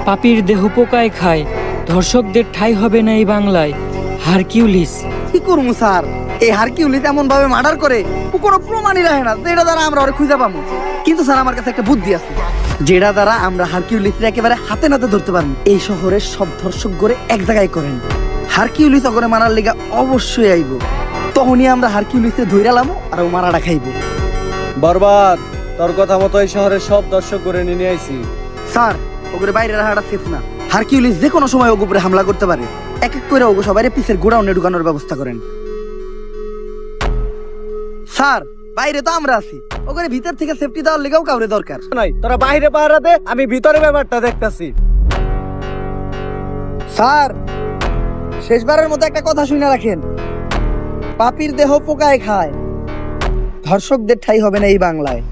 পাপীর দেহ পোকায় খায়, ধর্ষকদের ঠাঁই হবে না এই বাংলায়। হারকিউলিস। কি করবো স্যার? এই হারকিউলিস এমন ভাবে মার্ডার করে ও কোনো প্রমাণই রাখে না যেটা দ্বারা আমরা ওরে খুঁজে পাবো। কিন্তু স্যার আমার কাছে একটা বুদ্ধি আছে যেটা দ্বারা আমরা হারকিউলিসের একেবারে হাতে নাতে ধরতে পারবো। এই শহরের সব ধর্ষক করে এক জায়গায় করেন, হারকিউলিস ওগরে মারার লেগা অবশ্যই আইব। তখনই আমরা হারকিউলিসে ধইরালাম আর ও মারাটা খাইব। বরবাদ, তোর কথা মতো এই শহরের সব দর্শক করে নিয়ে আইছি। স্যার ওগরে বাইরে রাখাটা সেফ না। হারকিউলিস যে কোনো সময় ওগো উপরে হামলা করতে পারে। এক এক করে ওগো সবাই পিসের গোডাউনে ঢুকানোর ব্যবস্থা করেন। স্যার বাইরে তো আমরা আছি, ওখানে ভিতর থেকে সেফটি দেওয়ার লেগেও কাউরে দরকার নাই, তোরা বাইরে পাহারা দে, আমি ভিতরে ব্যাপারটা দেখতাছি। স্যার শেষবারের মতো একটা কথা শুনে রাখেন, পাপীর দেহ পোকায় খায়, ধর্ষকদের ঠাঁই হবে না এই বাংলায়।